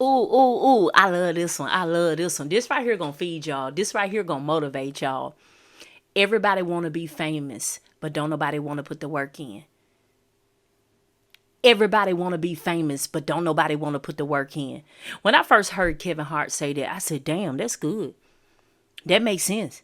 Ooh, ooh, ooh. I love this one. I love this one. This right here gonna feed y'all. This right here gonna motivate y'all. Everybody wanna be famous, but don't nobody wanna put the work in. Everybody want to be famous, but don't nobody want to put the work in. When I first heard Kevin Hart say that, I said, damn, that's good. That makes sense.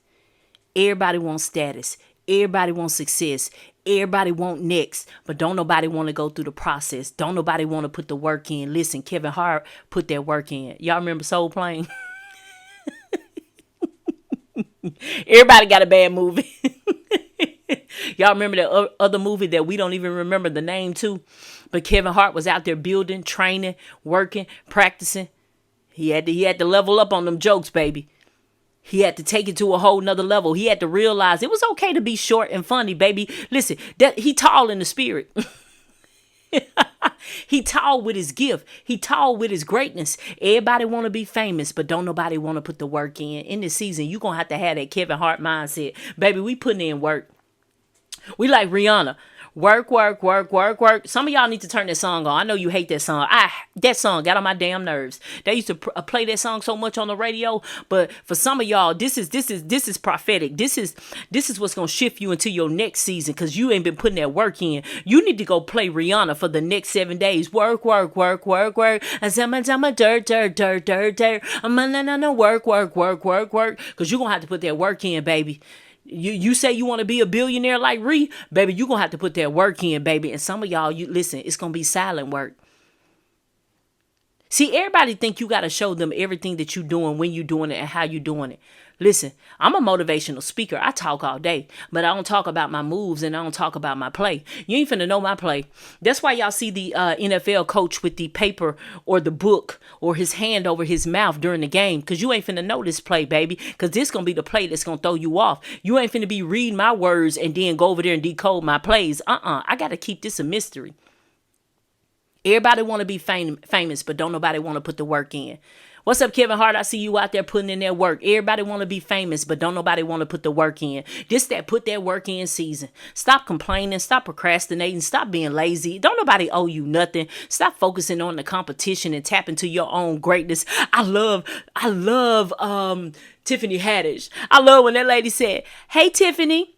Everybody wants status. Everybody wants success. Everybody want next, but don't nobody want to go through the process. Don't nobody want to put the work in. Listen, Kevin Hart put that work in. Y'all remember Soul Plane? Everybody got a bad movie. Y'all remember that other movie that we don't even remember the name to? But Kevin Hart was out there building, training, working, practicing. He had to level up on them jokes, baby. He had to take it to a whole nother level. He had to realize it was okay to be short and funny, baby. Listen, that he tall in the spirit. He tall with his gift. He tall with his greatness. Everybody want to be famous, but don't nobody want to put the work in. In this season, you going to have that Kevin Hart mindset. Baby, we putting in work. We like Rihanna. Work, work, work, work, work. Some of y'all need to turn that song on. I know you hate that song. That song got on my damn nerves. They used to play that song so much on the radio, but for some of y'all, this is prophetic. This is what's gonna shift you into your next season because you ain't been putting that work in. You need to go play Rihanna for the next 7 days. Work, work, work, work, work. I'm a dirt, dirt, dirt, dirt, dirt. I'm no work, work, work, work, work. Because you're gonna have to put that work in, baby. You say you want to be a billionaire like Ree, baby, you going to have to put that work in, baby. And some of y'all, you listen, it's going to be silent work. See, everybody think you got to show them everything that you doing, when you doing it, and how you doing it. Listen, I'm a motivational speaker. I talk all day, but I don't talk about my moves and I don't talk about my play. You ain't finna know my play. That's why y'all see the NFL coach with the paper or the book or his hand over his mouth during the game, because you ain't finna know this play, baby, because this gonna be the play that's gonna throw you off. You ain't finna be reading my words and then go over there and decode my plays. I gotta keep this a mystery. Everybody want to be famous, but don't nobody want to put the work in. What's up, Kevin Hart? I see you out there putting in that work. Everybody want to be famous, but don't nobody want to put the work in. This that put that work in season. Stop complaining. Stop procrastinating. Stop being lazy. Don't nobody owe you nothing. Stop focusing on the competition and tap into your own greatness. I love Tiffany Haddish. I love when that lady said, "Hey, Tiffany.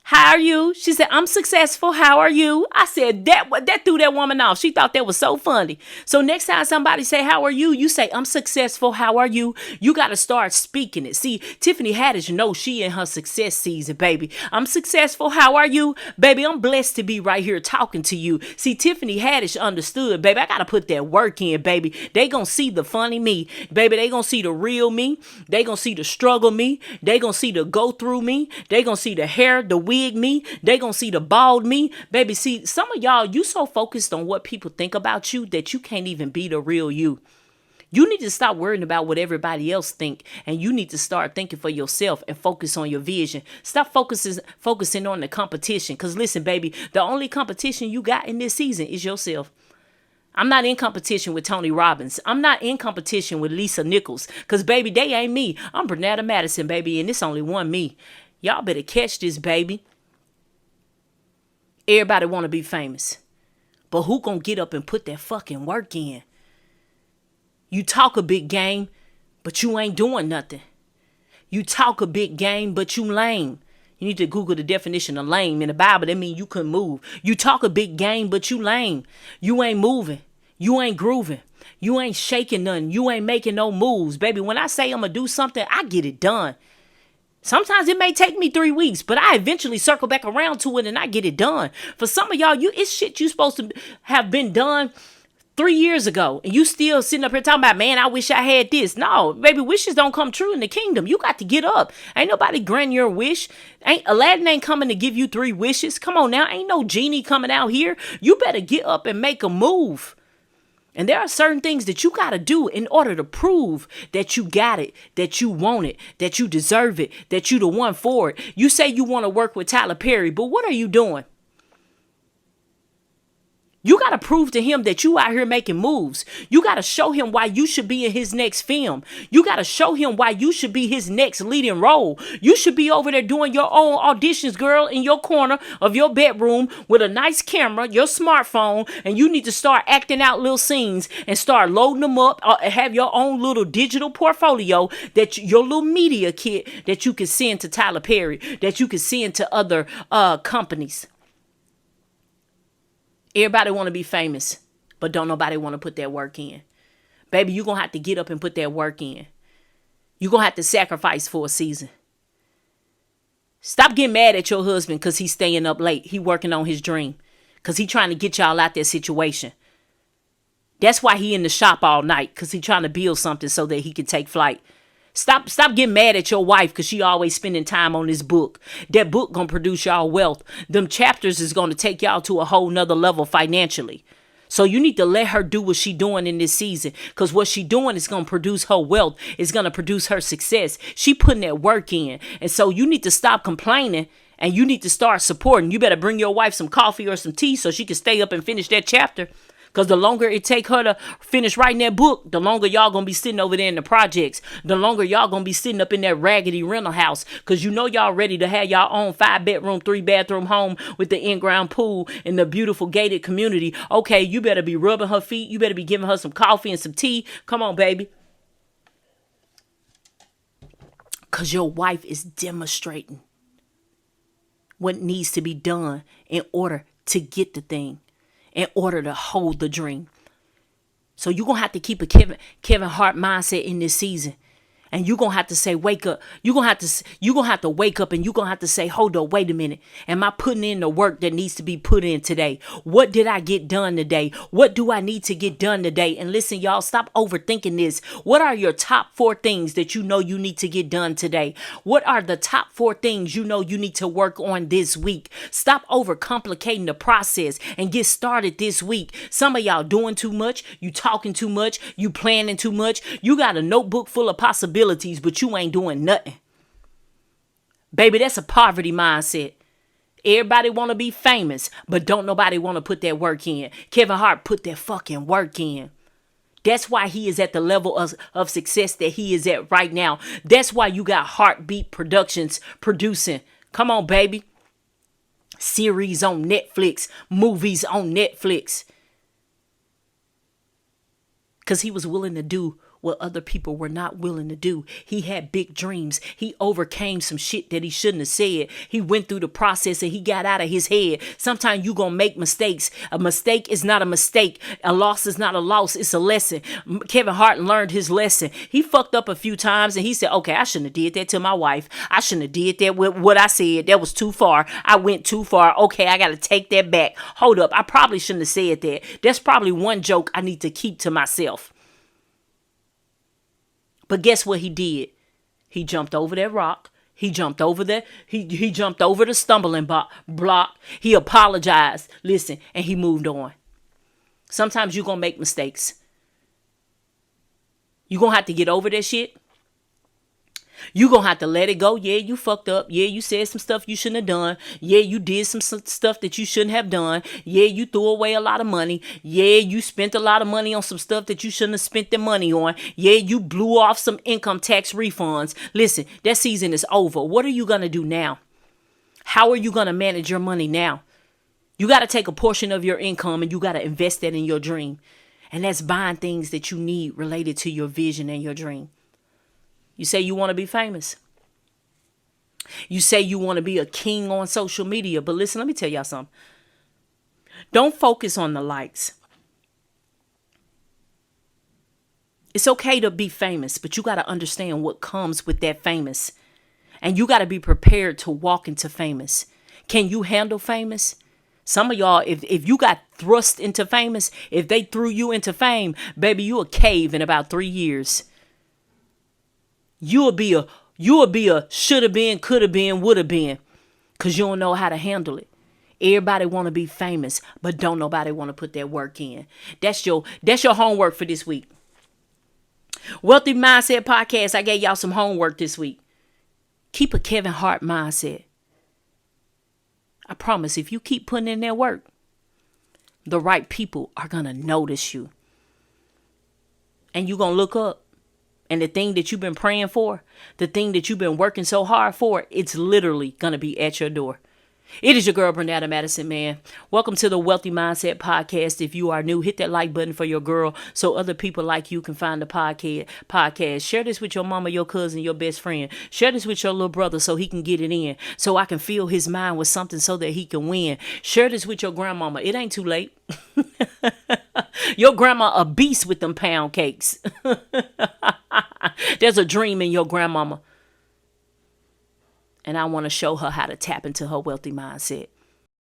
How are you?" She said, "I'm successful. How are you?" I said, that threw that woman off. She thought that was so funny. So next time somebody say, "How are you?" you say, "I'm successful. How are you?" You got to start speaking it. See, Tiffany Haddish knows she in her success season, baby. "I'm successful. How are you?" Baby, I'm blessed to be right here talking to you. See, Tiffany Haddish understood, baby. I got to put that work in, baby. They going to see the funny me. Baby, they going to see the real me. They going to see the struggle me. They going to see the go through me. They going to see the hair, the wig me. They gonna see the bald me, baby. See, some of y'all, you so focused on what people think about you that you can't even be the real you. You need to stop worrying about what everybody else think, and you need to start thinking for yourself and focus on your vision. Stop focusing on the competition, because listen, baby, the only competition you got in this season is yourself. I'm not in competition with Tony Robbins. I'm not in competition with Lisa Nichols, because baby, they ain't me. I'm Bernetta Madison, baby, and it's only one me. Y'all better catch this, baby. Everybody want to be famous, but who gonna get up and put that fucking work in? You talk a big game, but you ain't doing nothing. You talk a big game, but you lame. You need to Google the definition of lame in the Bible. That means you couldn't move. You talk a big game, but you lame. You ain't moving. You ain't grooving. You ain't shaking nothing. You ain't making no moves. Baby, when I say I'm gonna do something, I get it done. Sometimes it may take me 3 weeks, but I eventually circle back around to it and I get it done. For some of y'all, it's shit you supposed to have been done 3 years ago. And you still sitting up here talking about, "Man, I wish I had this." No, baby, wishes don't come true in the kingdom. You got to get up. Ain't nobody granting your wish. Aladdin ain't coming to give you 3 wishes. Come on now. Ain't no genie coming out here. You better get up and make a move. And there are certain things that you got to do in order to prove that you got it, that you want it, that you deserve it, that you the one for it. You say you want to work with Tyler Perry, but what are you doing? You got to prove to him that you out here making moves. You got to show him why you should be in his next film. You got to show him why you should be his next leading role. You should be over there doing your own auditions, girl, in your corner of your bedroom with a nice camera, your smartphone, and you need to start acting out little scenes and start loading them up. Have your own little digital portfolio, that your little media kit that you can send to Tyler Perry, that you can send to other companies. Everybody want to be famous, but don't nobody want to put that work in. Baby, you're going to have to get up and put that work in. You're going to have to sacrifice for a season. Stop getting mad at your husband because he's staying up late. He working on his dream because he trying to get y'all out that situation. That's why he in the shop all night, because he trying to build something so that he can take flight. Stop getting mad at your wife because she always spending time on this book. That book gonna produce y'all wealth. Them chapters is gonna take y'all to a whole nother level financially. So you need to let her do what she doing in this season, because what she doing is gonna produce her wealth. It's gonna produce her success. She putting that work in. And so you need to stop complaining and you need to start supporting. You better bring your wife some coffee or some tea so she can stay up and finish that chapter. Because the longer it take her to finish writing that book, the longer y'all going to be sitting over there in the projects. The longer y'all going to be sitting up in that raggedy rental house. Because you know y'all ready to have y'all own 5-bedroom, 3-bathroom home with the in-ground pool in the beautiful gated community. Okay, you better be rubbing her feet. You better be giving her some coffee and some tea. Come on, baby. Because your wife is demonstrating what needs to be done in order to get the thing, in order to hold the dream. So you're going to have to keep a Kevin Hart mindset in this season. And you're going to have to say, wake up. You're going to have to wake up and you're going to have to say, hold up, wait a minute. Am I putting in the work that needs to be put in today? What did I get done today? What do I need to get done today? And listen, y'all, stop overthinking this. What are your top 4 things that you know you need to get done today? What are the top 4 things you know you need to work on this week? Stop overcomplicating the process and get started this week. Some of y'all doing too much. You talking too much. You planning too much. You got a notebook full of possibilities, but you ain't doing nothing. Baby, that's a poverty mindset. Everybody want to be famous, but don't nobody want to put that work in. Kevin Hart put that fucking work in. That's why he is at the level of success that he is at right now. That's why you got Heartbeat Productions producing. Come on, baby. Series on Netflix, movies on Netflix. Because he was willing to do what other people were not willing to do. He had big dreams. He overcame some shit that he shouldn't have said. He went through the process and he got out of his head. Sometimes you gonna make mistakes. A mistake is not a mistake. A loss is not a loss. It's a lesson. Kevin Hart learned his lesson. He fucked up a few times and he said, okay, I shouldn't have did that to my wife. I shouldn't have did that with what I said. That was too far. I went too far. Okay, I gotta take that back. Hold up. I probably shouldn't have said that. That's probably one joke I need to keep to myself. But guess what he did? He jumped over that rock. He jumped over that. He jumped over the stumbling block. He apologized. Listen, and he moved on. Sometimes you're going to make mistakes. You're going to have to get over that shit. You're going to have to let it go. Yeah, you fucked up. Yeah, you said some stuff you shouldn't have done. Yeah, you did some stuff that you shouldn't have done. Yeah, you threw away a lot of money. Yeah, you spent a lot of money on some stuff that you shouldn't have spent the money on. Yeah, you blew off some income tax refunds. Listen, that season is over. What are you going to do now? How are you going to manage your money now? You got to take a portion of your income and you got to invest that in your dream. And that's buying things that you need related to your vision and your dream. You say you want to be famous. You say you want to be a king on social media. But listen, let me tell y'all something. Don't focus on the likes. It's okay to be famous, but you got to understand what comes with that famous. And you got to be prepared to walk into famous. Can you handle famous? Some of y'all, if you got thrust into famous, if they threw you into fame, baby, you a cave in about 3 years. You'll be a should have been, could have been, would have been, because you don't know how to handle it. Everybody want to be famous, but don't nobody want to put their work in. That's your homework for this week. Wealthy Mindset Podcast, I gave y'all some homework this week. Keep a Kevin Hart mindset. I promise if you keep putting in that work, The right people are going to notice you. And you're going to look up. And the thing that you've been praying for, the thing that you've been working so hard for, it's literally going to be at your door. It is your girl, Brenda Madison, man. Welcome to the Wealthy Mindset Podcast. If you are new, hit that like button for your girl so other people like you can find the podcast. Share this with your mama, your cousin, your best friend. Share this with your little brother so he can get it in, so I can fill his mind with something so that he can win. Share this with your grandmama. It ain't too late. Your grandma a beast with them pound cakes. There's a dream in your grandmama. And I want to show her how to tap into her wealthy mindset.